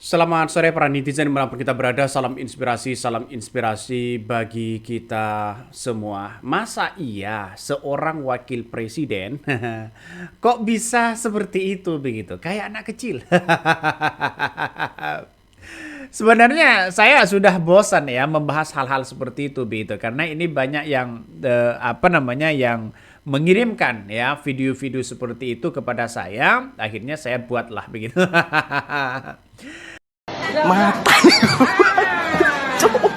Selamat sore para netizen dimanapun kita berada, salam inspirasi bagi kita semua. Masa iya seorang wakil presiden kok bisa seperti itu begitu, kayak anak kecil? Sebenarnya saya sudah bosan ya membahas hal-hal seperti itu begitu, karena ini banyak yang yang mengirimkan ya video-video seperti itu kepada saya, akhirnya saya buatlah begitu. Mata nih Cok.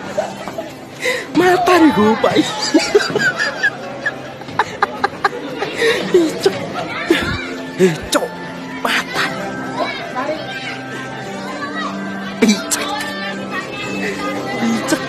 Mata nih gue pak. Cok. Cok. Mata. Cok. Cok.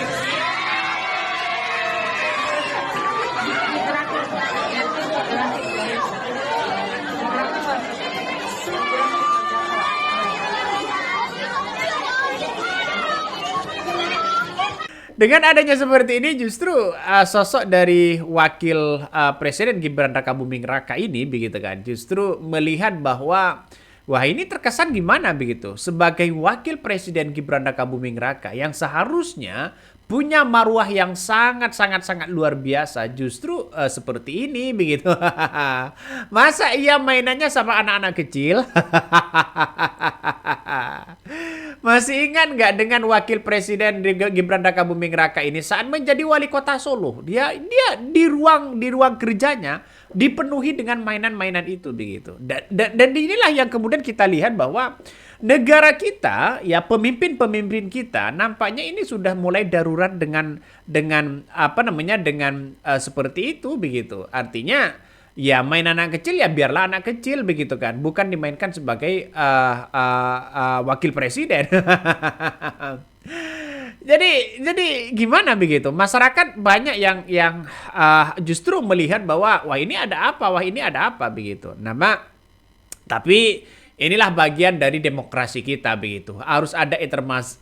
Dengan adanya seperti ini justru sosok dari wakil presiden Gibran Rakabuming Raka ini begitu kan, justru melihat bahwa wah ini terkesan gimana begitu sebagai wakil presiden Gibran Rakabuming Raka yang seharusnya punya marwah yang sangat luar biasa, justru seperti ini begitu. Masa ia mainannya sama anak-anak kecil? Masih ingat nggak dengan wakil presiden Gibran Rakabuming Raka ini saat menjadi wali kota Solo? Dia di ruang kerjanya dipenuhi dengan mainan-mainan itu begitu. Dan inilah yang kemudian kita lihat bahwa negara kita ya, pemimpin-pemimpin kita nampaknya ini sudah mulai darurat dengan seperti itu begitu. Artinya ya main anak kecil ya biarlah anak kecil begitu kan, bukan dimainkan sebagai wakil presiden. Jadi gimana begitu? Masyarakat banyak yang justru melihat bahwa wah ini ada apa begitu. Tapi inilah bagian dari demokrasi kita begitu. Harus ada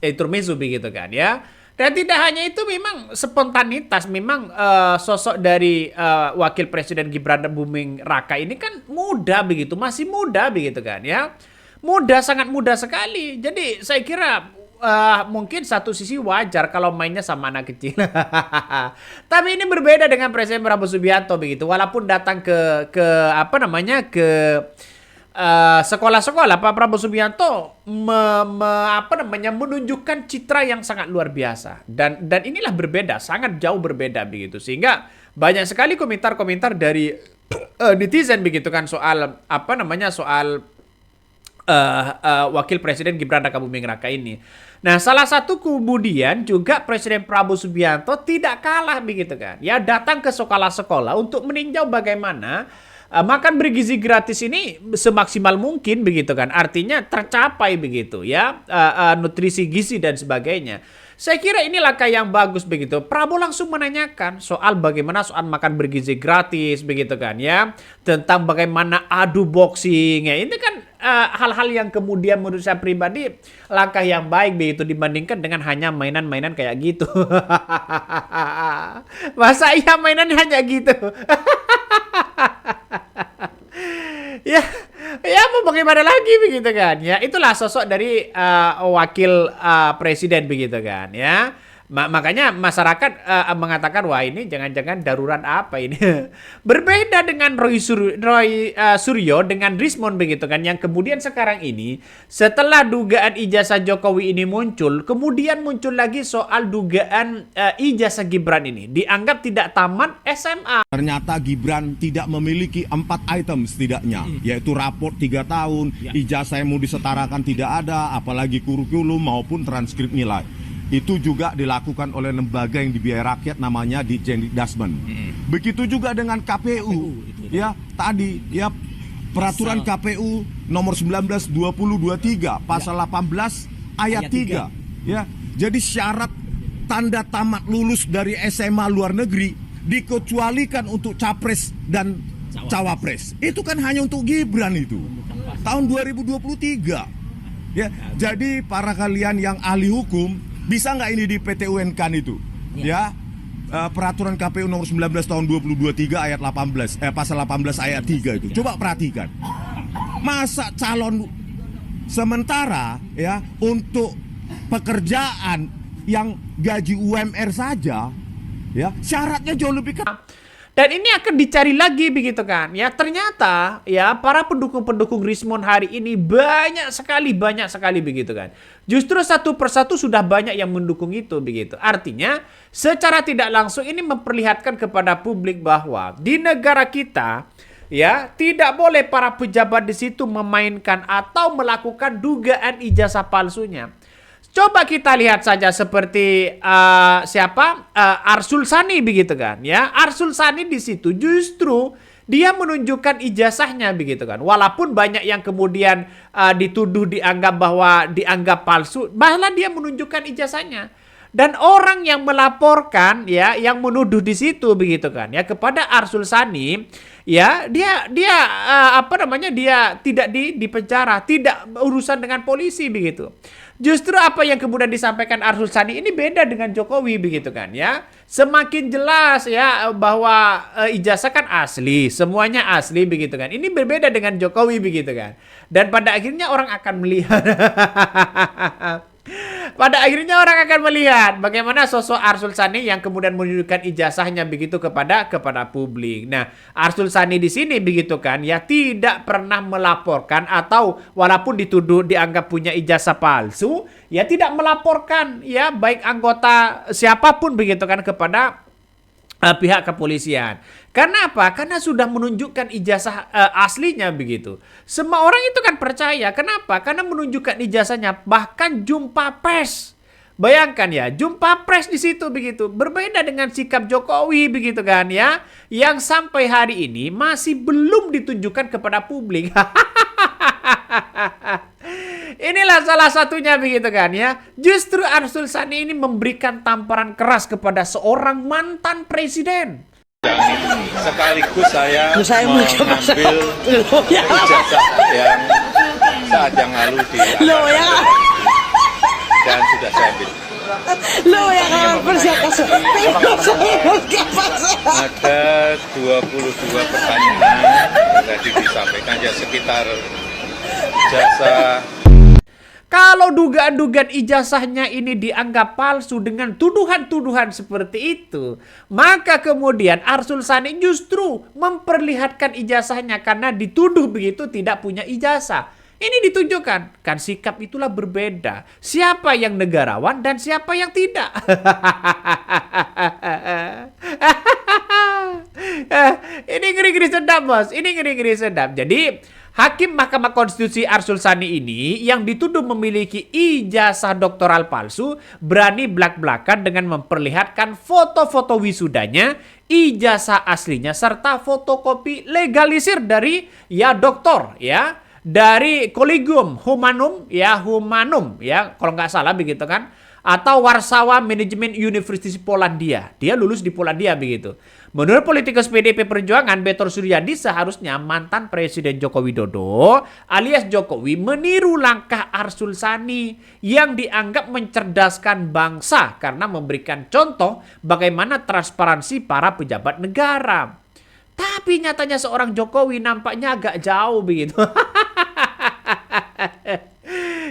intermezzo begitu kan ya. Dan tidak hanya itu, memang spontanitas, memang sosok dari wakil presiden Gibran Buming Raka ini kan muda begitu, masih muda begitu kan ya. Muda, sangat muda sekali. Jadi saya kira mungkin satu sisi wajar kalau mainnya sama anak kecil. Tapi ini berbeda dengan Presiden Prabowo Subianto begitu. Walaupun datang ke sekolah-sekolah, Pak Prabowo Subianto menunjukkan citra yang sangat luar biasa, dan inilah berbeda, sangat jauh berbeda begitu, sehingga banyak sekali komentar-komentar dari netizen begitu kan soal wakil presiden Gibran Rakabuming Raka ini. Nah, salah satu kemudian juga Presiden Prabowo Subianto tidak kalah begitu kan, ya datang ke sekolah-sekolah untuk meninjau bagaimana makan bergizi gratis ini semaksimal mungkin begitu kan, artinya tercapai begitu ya, nutrisi gizi dan sebagainya. Saya kira ini langkah yang bagus begitu. Prabowo langsung menanyakan soal bagaimana soal makan bergizi gratis begitu kan ya, tentang bagaimana adu boxing ya. Ini kan hal-hal yang kemudian menurut saya pribadi langkah yang baik begitu dibandingkan dengan hanya mainan-mainan kayak gitu. Masa iya mainan hanya gitu? Ya mau bagaimana lagi begitu kan ya, itulah sosok dari wakil presiden begitu kan ya. Makanya masyarakat mengatakan wah ini jangan-jangan darurat apa ini. Berbeda dengan Roy Suryo dengan Rismon begitu kan, yang kemudian sekarang ini setelah dugaan ijazah Jokowi ini muncul, kemudian muncul lagi soal dugaan ijazah Gibran ini dianggap tidak tamat SMA. Ternyata Gibran tidak memiliki 4 item setidaknya, yaitu raport 3 tahun, ijazah yang mau disetarakan tidak ada, apalagi kurikulum maupun transkrip nilai. Itu juga dilakukan oleh lembaga yang dibiayai rakyat, namanya Ditjen Dasmen. Begitu juga dengan KPU, ya tadi ya peraturan KPU nomor 19 2023 pasal 18 ayat 3 ya. Jadi syarat tanda tamat lulus dari SMA luar negeri dikecualikan untuk capres dan cawapres. Itu kan hanya untuk Gibran itu. Tahun 2023. Ya, jadi para kalian yang ahli hukum, bisa nggak ini di PT UN kan itu? Ya, peraturan KPU nomor 19 tahun 2023 ayat 18 pasal 18 ayat 3 itu. Coba perhatikan. Masa calon Sementara ya untuk pekerjaan yang gaji UMR saja ya syaratnya jauh lebih ketat. Dan ini akan dicari lagi begitu kan. Ya ternyata ya para pendukung-pendukung Rismon hari ini banyak sekali begitu kan. Justru satu persatu sudah banyak yang mendukung itu begitu. Artinya secara tidak langsung ini memperlihatkan kepada publik bahwa di negara kita ya tidak boleh para pejabat di situ memainkan atau melakukan dugaan ijazah palsunya. Coba kita lihat saja seperti Arsul Sani begitu kan ya. Arsul Sani di situ justru dia menunjukkan ijazahnya begitu kan. Walaupun banyak yang kemudian dituduh dianggap palsu, malah dia menunjukkan ijazahnya. Dan orang yang melaporkan ya, yang menuduh di situ begitu kan ya kepada Arsul Sani ya, dia tidak dipenjara, tidak urusan dengan polisi begitu. Justru apa yang kemudian disampaikan Arsul Sani ini beda dengan Jokowi begitu kan ya. Semakin jelas ya bahwa ijazah kan asli, semuanya asli begitu kan. Ini berbeda dengan Jokowi begitu kan. Dan pada akhirnya orang akan melihat bagaimana sosok Arsul Sani yang kemudian menunjukkan ijazahnya begitu kepada publik. Nah, Arsul Sani di sini begitu kan ya tidak pernah melaporkan atau walaupun dituduh dianggap punya ijazah palsu, ya tidak melaporkan ya baik anggota siapapun begitu kan kepada pihak kepolisian. Karena apa? Karena sudah menunjukkan ijazah aslinya begitu. Semua orang itu kan percaya. Kenapa? Karena menunjukkan ijazahnya. Bahkan jumpa pers. Bayangkan ya, jumpa pers di situ begitu. Berbeda dengan sikap Jokowi begitu kan ya. Yang sampai hari ini masih belum ditunjukkan kepada publik. Inilah salah satunya begitu kan ya. Justru Arsul Sani ini memberikan tamparan keras kepada seorang mantan presiden. Sekaligus saya mengambil ijazah yang saat yang lalu dan sudah saya ambil. Ada 22 pertanyaan tadi disampaikan ya sekitar ijazah. Kalau dugaan-dugaan ijazahnya ini dianggap palsu dengan tuduhan-tuduhan seperti itu, maka kemudian Arsul Sani justru memperlihatkan ijazahnya karena dituduh begitu tidak punya ijazah. Ini ditunjukkan, kan sikap itulah berbeda. Siapa yang negarawan dan siapa yang tidak. Ini ngeri-ngeri sedap, bos. Ini ngeri-ngeri sedap. Jadi Hakim Mahkamah Konstitusi Arsul Sani ini yang dituduh memiliki ijazah doktoral palsu berani belak-belakan dengan memperlihatkan foto-foto wisudanya, ijazah aslinya serta fotokopi legalisir dari ya doktor ya, dari Collegium Humanum ya kalau nggak salah begitu kan, atau Warsawa Management University Polandia. Dia lulus di Polandia begitu. Menurut politikus PDIP Perjuangan Betor Suryadi, seharusnya mantan Presiden Joko Widodo alias Jokowi meniru langkah Arsul Sani yang dianggap mencerdaskan bangsa karena memberikan contoh bagaimana transparansi para pejabat negara. Tapi nyatanya seorang Jokowi nampaknya agak jauh begitu.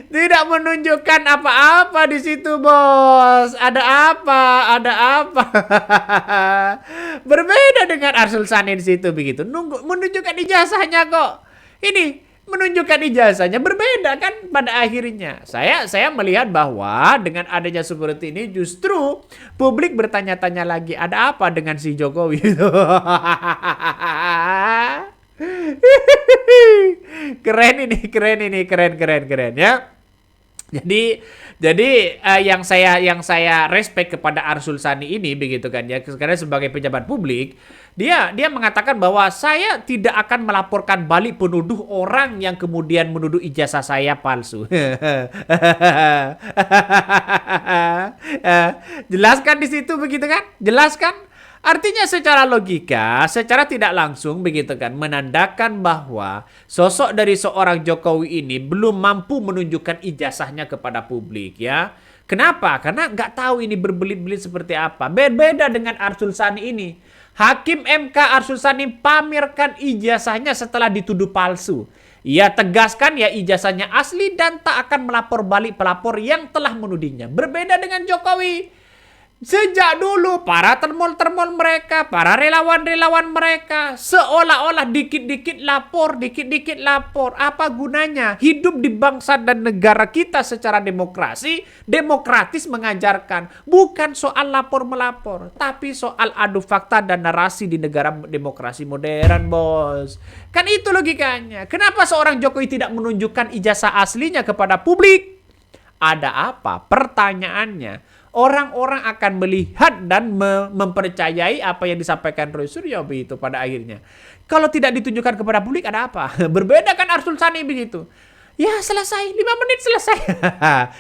Tidak menunjukkan apa-apa di situ, bos. Ada apa? Berbeda dengan Arsul Sani di situ begitu. Menunjukkan ijazahnya kok. Ini menunjukkan ijazahnya berbeda kan pada akhirnya. Saya melihat bahwa dengan adanya seperti ini justru publik bertanya-tanya lagi, ada apa dengan si Jokowi itu? Keren ya. Jadi yang saya respect kepada Arsul Sani ini begitu kan ya, karena sebagai pejabat publik dia mengatakan bahwa saya tidak akan melaporkan balik penuduh orang yang kemudian menuduh ijazah saya palsu. Jelaskan di situ begitu kan? Jelaskan. Artinya secara logika, secara tidak langsung begitu kan, menandakan bahwa sosok dari seorang Jokowi ini belum mampu menunjukkan ijazahnya kepada publik ya. Kenapa? Karena nggak tahu ini berbelit-belit seperti apa. Berbeda dengan Arsul Sani ini. Hakim MK Arsul Sani pamerkan ijazahnya setelah dituduh palsu. Ia tegaskan ya ijazahnya asli dan tak akan melapor balik pelapor yang telah menudingnya. Berbeda dengan Jokowi. Sejak dulu para termol-termol mereka, para relawan-relawan mereka seolah-olah dikit-dikit lapor, dikit-dikit lapor. Apa gunanya? Hidup di bangsa dan negara kita secara demokratis mengajarkan. Bukan soal lapor-melapor, tapi soal adu fakta dan narasi di negara demokrasi modern, bos. Kan itu logikanya. Kenapa seorang Jokowi tidak menunjukkan ijazah aslinya kepada publik? Ada apa? Pertanyaannya. Orang-orang akan melihat dan mempercayai apa yang disampaikan Roy Suryo begitu pada akhirnya. Kalau tidak ditunjukkan kepada publik ada apa? Berbeda kan Arsul Sani begitu. Ya selesai, 5 menit selesai.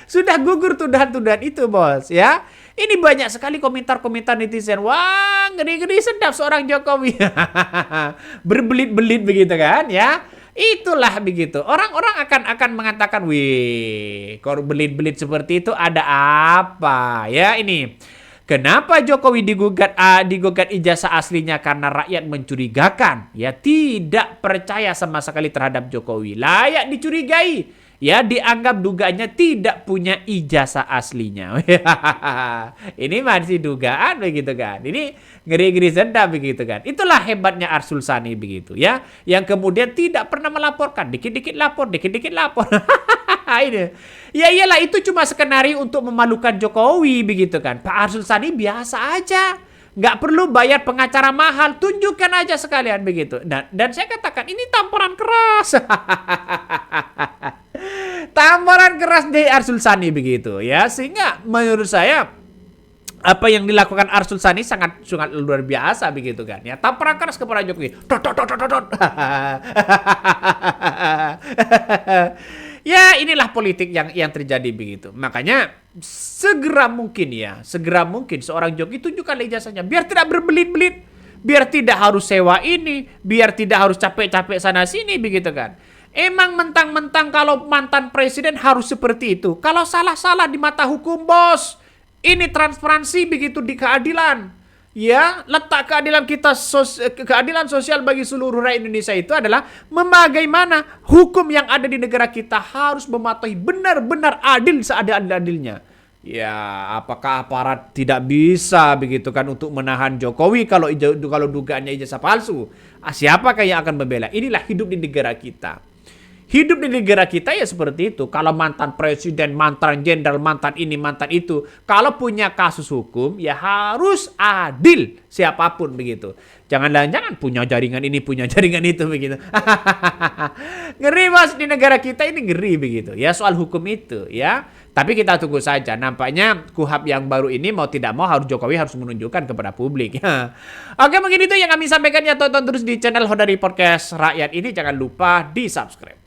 Sudah gugur tuduhan-tuduhan itu, bos, ya. Ini banyak sekali komentar-komentar netizen. Wah, ngeri-ngeri sedap seorang Jokowi. Berbelit-belit begitu kan, ya. Itulah begitu. Orang-orang akan mengatakan, wih, kalau belit-belit seperti itu ada apa? Ya ini. Kenapa Jokowi digugat ijazah aslinya? Karena rakyat mencurigakan, ya tidak percaya sama sekali terhadap Jokowi. Layak dicurigai. Ya dianggap dugaannya tidak punya ijazah aslinya. Ini masih dugaan begitu kan. Ini ngeri-ngeri sedap begitu kan. Itulah hebatnya Arsul Sani begitu ya. Yang kemudian tidak pernah melaporkan. Dikit-dikit lapor, dikit-dikit lapor. Ini. Ya iyalah itu cuma skenario untuk memalukan Jokowi begitu kan. Pak Arsul Sani biasa aja. Nggak perlu bayar pengacara mahal. Tunjukkan aja sekalian begitu. Dan saya katakan ini tamparan keras. Tamparan keras dari Arsul Sani begitu ya. Sehingga menurut saya apa yang dilakukan Arsul Sani sangat luar biasa begitu kan ya. Tamparan keras kepada Jokowi. Ya inilah politik yang terjadi begitu. Makanya segera mungkin seorang Jokowi tunjukkan ijazahnya biar tidak berbelit-belit, biar tidak harus sewa ini, biar tidak harus capek-capek sana sini begitu kan. Emang mentang-mentang kalau mantan presiden harus seperti itu. Kalau salah-salah di mata hukum, bos. Ini transparansi begitu di keadilan. Ya, letak keadilan kita, keadilan sosial bagi seluruh rakyat Indonesia itu adalah bagaimana hukum yang ada di negara kita harus mematuhi benar-benar adil seadil-adilnya. Ya, apakah aparat tidak bisa begitu kan untuk menahan Jokowi kalau dugaannya ijazah palsu? Siapakah yang akan membela? Inilah hidup di negara kita. Hidup di negara kita ya seperti itu. Kalau mantan presiden, mantan jenderal, mantan ini, mantan itu, kalau punya kasus hukum ya harus adil siapapun begitu. Jangan punya jaringan ini, punya jaringan itu begitu. Ngeri mas, di negara kita ini ngeri begitu ya soal hukum itu ya. Tapi kita tunggu saja. Nampaknya KUHP yang baru ini mau tidak mau Jokowi harus menunjukkan kepada publik. Oke, mungkin itu yang kami sampaikan ya. Tonton terus di channel Hodari Podcast Rakyat ini. Jangan lupa di subscribe.